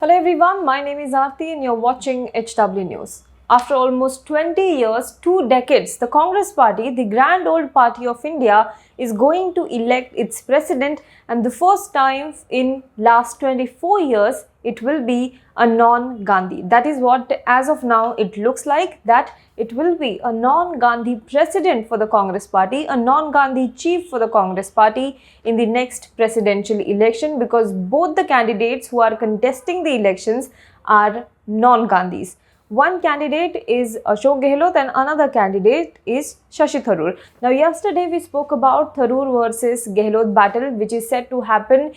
Hello everyone, my name is Aarti and you're watching HW News. After almost 20 years, 2 decades, the Congress Party, the grand old party of India, is going to elect its president, and the first time in last 24 years, it will be a non-Gandhi. That is what as of now it looks like, that it will be a non-Gandhi president for the Congress Party, a non-Gandhi chief for the Congress Party in the next presidential election, because both the candidates who are contesting the elections are non-Gandhis. One candidate is Ashok Gehlot and another candidate is Shashi Tharoor. Now, yesterday we spoke about Tharoor versus Gehlot battle, which is set to happen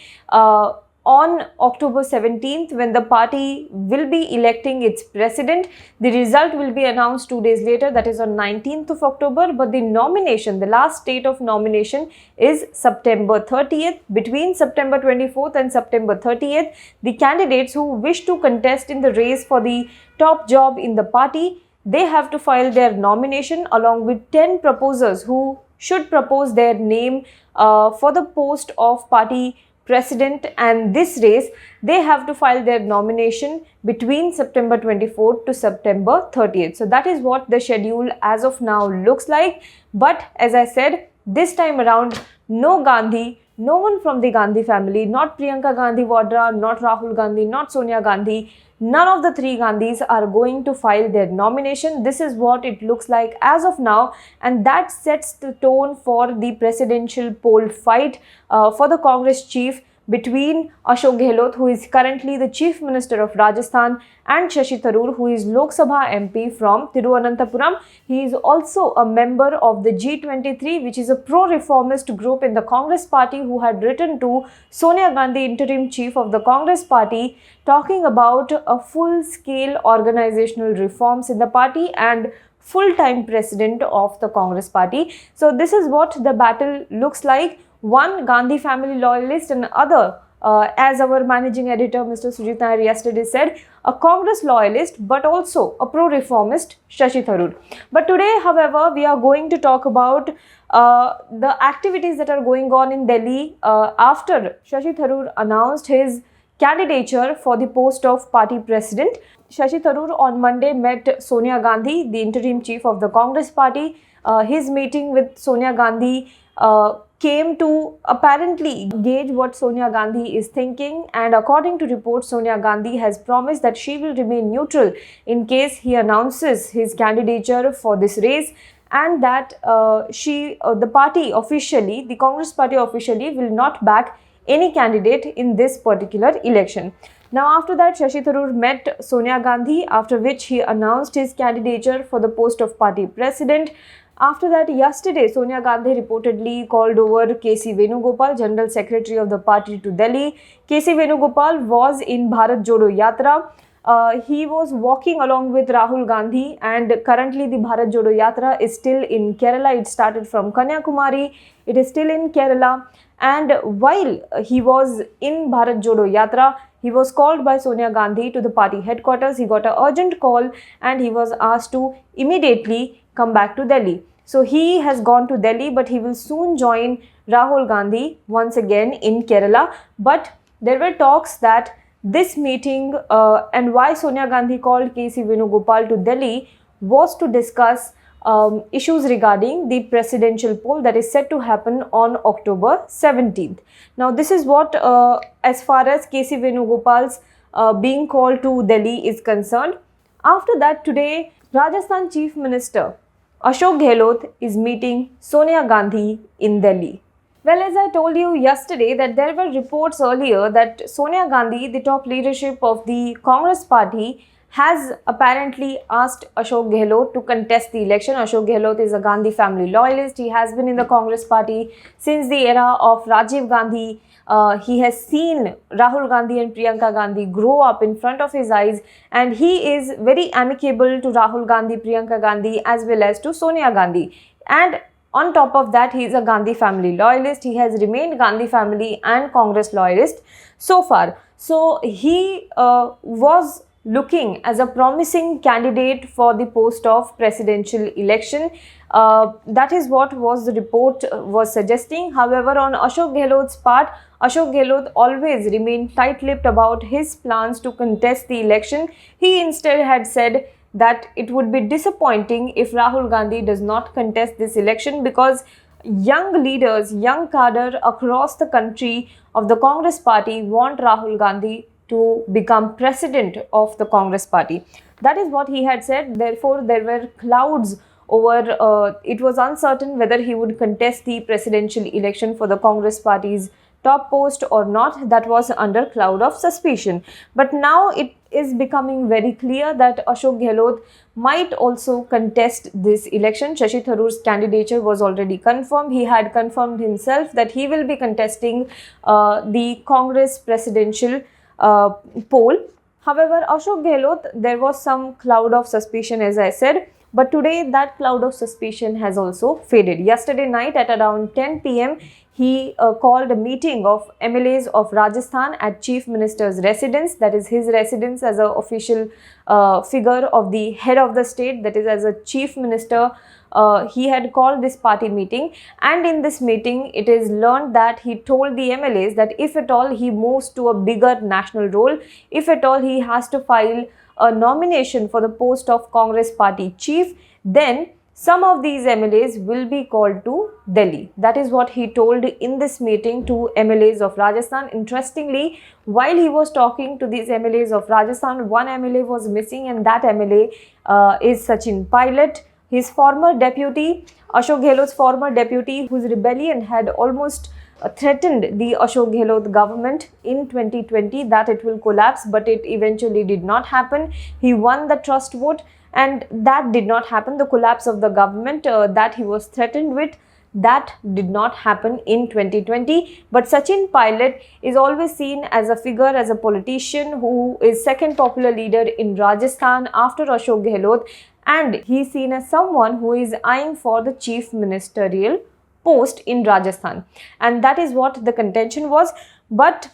on October 17th, when the party will be electing its president. The result will be announced 2 days later, that is on 19th of October. But the nomination, the last date of nomination is September 30th. Between September 24th and September 30th, the candidates who wish to contest in the race for the top job in the party, they have to file their nomination along with 10 proposers who should propose their name for the post of party president, and this race they have to file their nomination between September 24th to September 30th. So that is what the schedule as of now looks like. But as I said, this time around, no Gandhi, no one from the Gandhi family, not Priyanka Gandhi Vadra, not Rahul Gandhi, not Sonia Gandhi. None of the three Gandhis are going to file their nomination. This is what it looks like as of now, and that sets the tone for the presidential poll fight for the Congress chief between Ashok Gehlot, who is currently the Chief Minister of Rajasthan, and Shashi Tharoor, who is Lok Sabha MP from Thiruvananthapuram. He is also a member of the G23, which is a pro-reformist group in the Congress party, who had written to Sonia Gandhi, interim chief of the Congress party, talking about a full-scale organizational reforms in the party and full-time president of the Congress party. So this is what the battle looks like. One Gandhi family loyalist and other, as our managing editor Mr. Sujit Nair yesterday said, a Congress loyalist but also a pro-reformist Shashi Tharoor. But today, however, we are going to talk about the activities that are going on in Delhi after Shashi Tharoor announced his candidature for the post of party president. Shashi Tharoor on Monday met Sonia Gandhi, the interim chief of the Congress party. His meeting with Sonia Gandhi came to apparently gauge what Sonia Gandhi is thinking, and according to reports, Sonia Gandhi has promised that she will remain neutral in case he announces his candidature for this race, and that the party officially, the Congress party officially, will not back any candidate in this particular election. Now, after that, Shashi Tharoor met Sonia Gandhi, after which he announced his candidature for the post of party president. After that, yesterday, Sonia Gandhi reportedly called over K.C. Venugopal, General Secretary of the party, to Delhi. K.C. Venugopal was in Bharat Jodo Yatra. He was walking along with Rahul Gandhi, and currently the Bharat Jodo Yatra is still in Kerala. It started from Kanyakumari. It is still in Kerala. And while he was in Bharat Jodo Yatra, he was called by Sonia Gandhi to the party headquarters. He got an urgent call and he was asked to immediately come back to Delhi. So he has gone to Delhi, but he will soon join Rahul Gandhi once again in Kerala. But there were talks that this meeting and why Sonia Gandhi called K.C. Venugopal to Delhi was to discuss issues regarding the presidential poll that is set to happen on October 17th. Now, this is what as far as K.C. Venugopal's being called to Delhi is concerned. After that, today, Rajasthan Chief Minister Ashok Gehlot is meeting Sonia Gandhi in Delhi. Well, as I told you yesterday, that there were reports earlier that Sonia Gandhi, the top leadership of the Congress party, has apparently asked Ashok Gehlot to contest the election. Ashok Gehlot is a Gandhi family loyalist. He has been in the Congress party since the era of Rajiv Gandhi. He has seen Rahul Gandhi and Priyanka Gandhi grow up in front of his eyes, and he is very amicable to Rahul Gandhi, Priyanka Gandhi, as well as to Sonia Gandhi. And on top of that, he is a Gandhi family loyalist. He has remained Gandhi family and Congress loyalist so far. So he was looking as a promising candidate for the post of presidential election. That is what was the report was suggesting. However, on Ashok Gehlot's part, Ashok Gehlot always remained tight-lipped about his plans to contest the election. He instead had said that it would be disappointing if Rahul Gandhi does not contest this election, because young leaders, young cadre across the country of the Congress party want Rahul Gandhi to become president of the Congress party. That is what he had said. Therefore, there were clouds over, it was uncertain whether he would contest the presidential election for the Congress party's top post or not. That was under cloud of suspicion. But now it is becoming very clear that Ashok Gehlot might also contest this election. Shashi Tharoor's candidature was already confirmed. He had confirmed himself that he will be contesting the Congress presidential poll. However, Ashok Gehlot, there was some cloud of suspicion, as I said. But today that cloud of suspicion has also faded. Yesterday night at around 10 p.m., he called a meeting of MLAs of Rajasthan at Chief Minister's residence. That is his residence as an official figure of the head of the state, that is as a Chief Minister. He had called this party meeting, and in this meeting it is learned that he told the MLAs that if at all he moves to a bigger national role, if at all he has to file a nomination for the post of Congress party chief, then some of these MLAs will be called to Delhi. That is what he told in this meeting to MLAs of Rajasthan. Interestingly, while he was talking to these MLAs of Rajasthan, one MLA was missing, and that MLA is Sachin Pilot, his former deputy, Ashok Gehlot's former deputy, whose rebellion had almost threatened the Ashok Gehlot government in 2020 that it will collapse, but it eventually did not happen. He won the trust vote, and that did not happen. The collapse of the government that he was threatened with, that did not happen in 2020. But Sachin Pilot is always seen as a figure, as a politician who is second popular leader in Rajasthan after Ashok Gehlot, and he is seen as someone who is eyeing for the chief ministerial post in Rajasthan, and that is what the contention was. But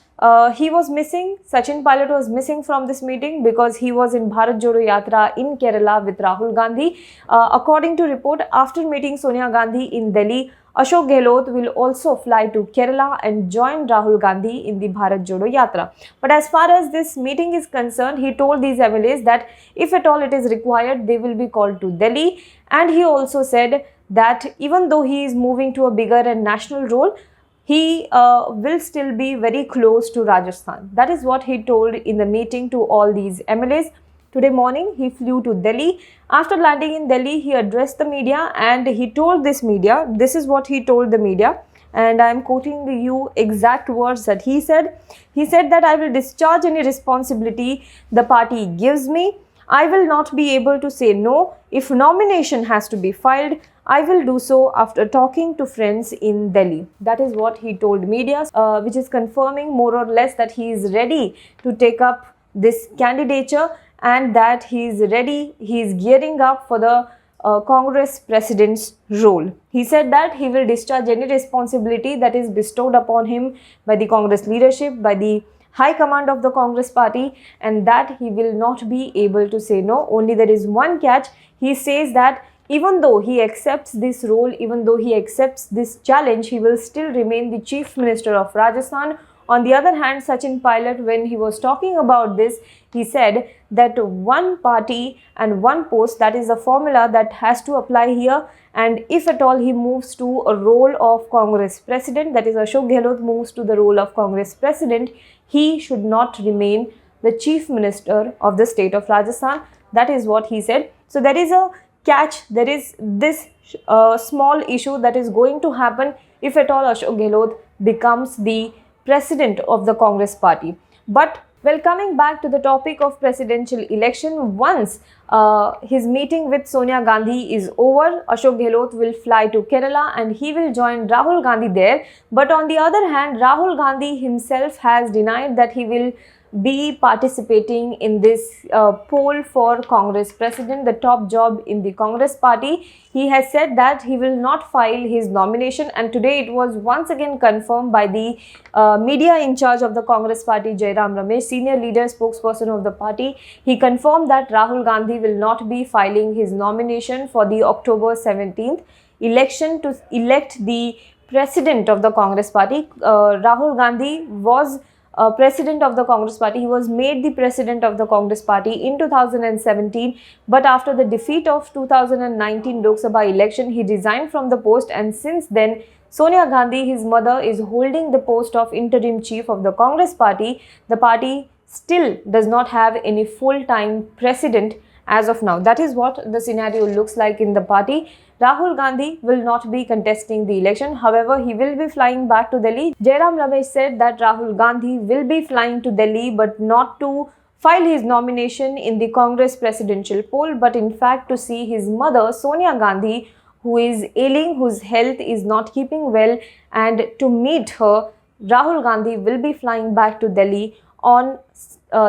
he was missing, Sachin Pilot was missing from this meeting because he was in Bharat Jodo Yatra in Kerala with Rahul Gandhi. According to report, after meeting Sonia Gandhi in Delhi, Ashok Gehlot will also fly to Kerala and join Rahul Gandhi in the Bharat Jodo Yatra. But as far as this meeting is concerned, he told these MLAs that if at all it is required, they will be called to Delhi. And he also said that even though he is moving to a bigger and national role, he will still be very close to Rajasthan. That is what he told in the meeting to all these MLAs. Today morning, he flew to Delhi. After landing in Delhi, he addressed the media and he told this media, this is what he told the media, and I am quoting you exact words that he said. He said that I will discharge any responsibility the party gives me. I will not be able to say no. If nomination has to be filed, I will do so after talking to friends in Delhi. That is what he told media, which is confirming more or less that he is ready to take up this candidature and that he is ready, he is gearing up for the Congress president's role. He said that he will discharge any responsibility that is bestowed upon him by the Congress leadership, by the high command of the Congress party, and that he will not be able to say no. Only there is one catch. He says that even though he accepts this role, even though he accepts this challenge, he will still remain the Chief Minister of Rajasthan. On the other hand, Sachin Pilot, when he was talking about this, he said that one party and one post, that is a formula that has to apply here. And if at all he moves to a role of Congress president, that is Ashok Gehlot moves to the role of Congress president, he should not remain the Chief Minister of the state of Rajasthan. That is what he said. So there is a catch, there is this small issue that is going to happen if at all Ashok Gehlot becomes the president of the Congress party. But well, coming back to the topic of presidential election, once his meeting with Sonia Gandhi is over, Ashok Gehlot will fly to Kerala and he will join Rahul Gandhi there. But on the other hand, Rahul Gandhi himself has denied that he will be participating in this poll for Congress president, the top job in the Congress party. He has said that he will not file his nomination, and today it was once again confirmed by the media in charge of the Congress party, Jairam Ramesh, senior leader, spokesperson of the party. He confirmed that Rahul Gandhi will not be filing his nomination for the October 17th election to elect the president of the Congress party. Rahul Gandhi was president of the Congress party. He was made the president of the Congress party in 2017, but after the defeat of 2019 Lok Sabha election, he resigned from the post, and since then Sonia Gandhi, his mother, is holding the post of interim chief of the Congress party. The party still does not have any full-time president as of now. That is what the scenario looks like in the party. Rahul Gandhi will not be contesting the election. However, he will be flying back to Delhi. Jairam Ramesh said that Rahul Gandhi will be flying to Delhi, but not to file his nomination in the Congress presidential poll, but in fact to see his mother Sonia Gandhi, who is ailing, whose health is not keeping well, and to meet her, Rahul Gandhi will be flying back to Delhi on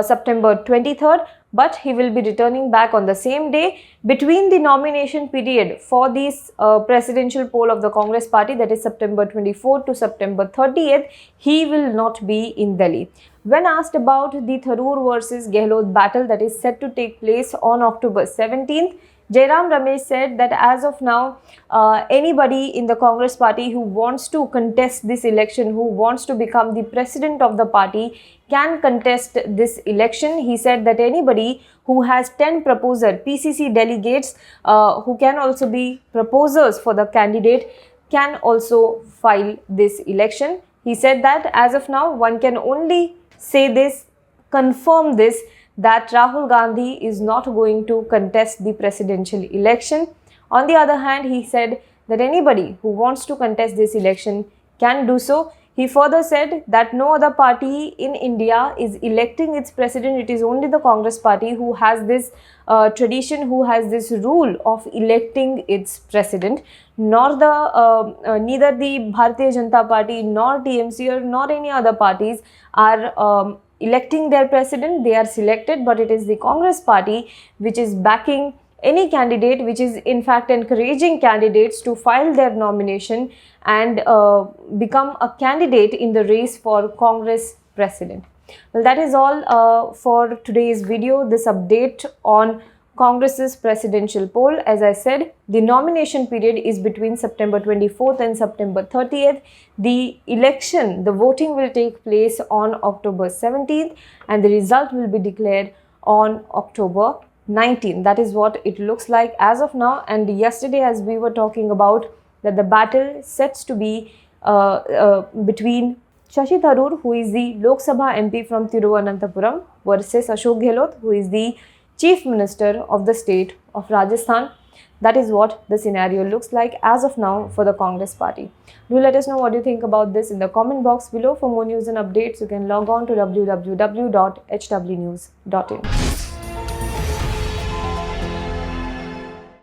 September 23rd, but he will be returning back on the same day. Between the nomination period for this presidential poll of the Congress party, that is September 24th to September 30th, he will not be in Delhi. When asked about the Tharoor versus Gehlot battle that is set to take place on October 17th, Jairam Ramesh said that as of now, anybody in the Congress party who wants to contest this election, who wants to become the president of the party, can contest this election. He said that anybody who has 10 proposer PCC delegates who can also be proposers for the candidate can also file this election. He said that as of now, one can only say this, confirm this, that Rahul Gandhi is not going to contest the presidential election. On the other hand, he said that anybody who wants to contest this election can do so. He further said that no other party in India is electing its president. It is only the Congress party who has this tradition, who has this rule of electing its president. Nor neither the Bharatiya Janata Party, nor TMC, nor any other parties are electing their president. They are selected, but it is the Congress party which is backing any candidate, which is in fact encouraging candidates to file their nomination and become a candidate in the race for Congress president. Well, that is all for today's video, this update on Congress's presidential poll. As I said, the nomination period is between September 24th and September 30th. The election, the voting will take place on October 17th and the result will be declared on October 19th. That is what it looks like as of now. And yesterday, as we were talking about, that the battle sets to be between Shashi Tharoor, who is the Lok Sabha MP from Thiruvananthapuram, versus Ashok Gehlot, who is the Chief Minister of the state of Rajasthan. That is what the scenario looks like as of now for the Congress party. Do let us know what you think about this in the comment box below. For more news and updates, you can log on to www.hwnews.in.